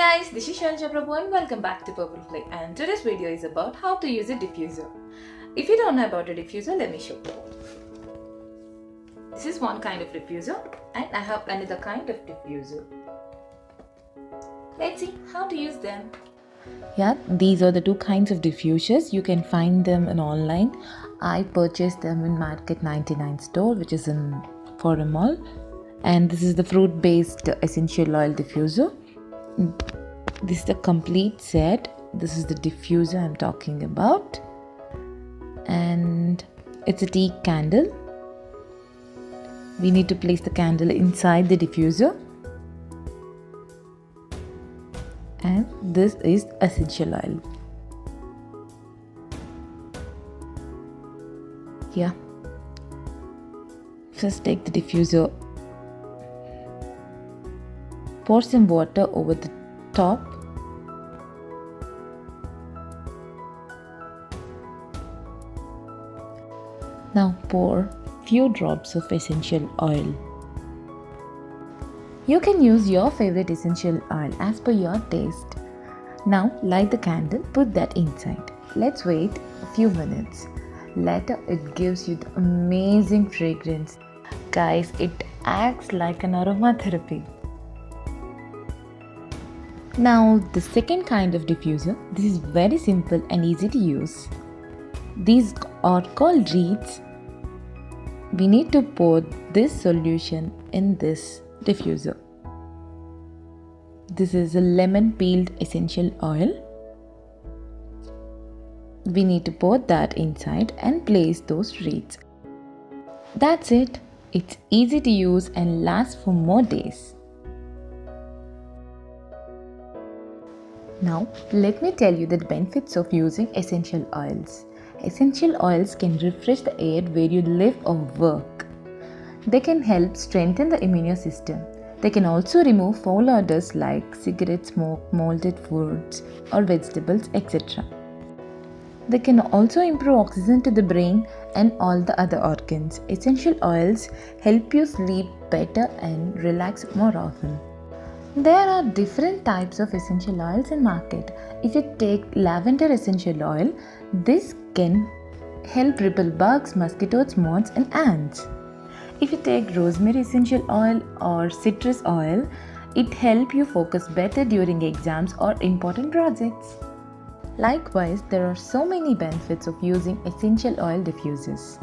guys, this is Shalja Prabhu and welcome back to Purple Play, and today's video is about how to use a diffuser. If you don't know about a diffuser, let me show you. This is one kind of diffuser and I have another kind of diffuser. Let's see how to use them. Yeah, these are the two kinds of diffusers. You can find them online. I purchased them in Market 99 store, which is in Forum Mall. And this is the fruit-based essential oil diffuser. This is the complete set. This is the diffuser I'm talking about. And it's a teak candle. We need to place the candle inside the diffuser. And this is essential oil. Yeah. First take the diffuser. Pour some water over the top. Now pour few drops of essential oil. You can use your favorite essential oil as per your taste. Now light the candle, put that inside. Let's wait a few minutes. Later it gives you the amazing fragrance. Guys, it acts like an aromatherapy. Now the second kind of diffuser, this is very simple and easy to use. These are called reeds. We need to pour this solution in this diffuser. This is a lemon peeled essential oil. We need to pour that inside and place those reeds. That's it. It's easy to use and lasts for more days. Now, let me tell you the benefits of using essential oils. Essential oils can refresh the air where you live or work. They can help strengthen the immune system. They can also remove foul odors like cigarette smoke, molded foods or vegetables, etc. They can also improve oxygen to the brain and all the other organs. Essential oils help you sleep better and relax more often. There are different types of essential oils in market. If you take lavender essential oil, this can help repel bugs, mosquitoes, moths and ants. If you take rosemary essential oil or citrus oil, it helps you focus better during exams or important projects. Likewise, there are so many benefits of using essential oil diffusers.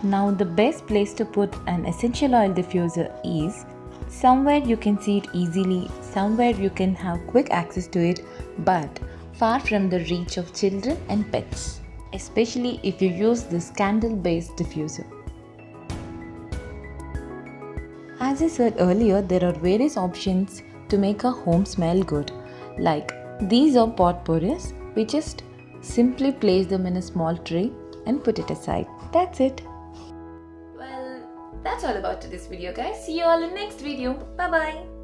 Now the best place to put an essential oil diffuser is somewhere you can see it easily, somewhere you can have quick access to it, but far from the reach of children and pets, especially if you use this candle-based diffuser. As I said earlier, there are various options to make a home smell good. Like these are potpourris. We just simply place them in a small tray and put it aside. That's it. Well, that's all about this video, guys. See you all in next video. Bye bye.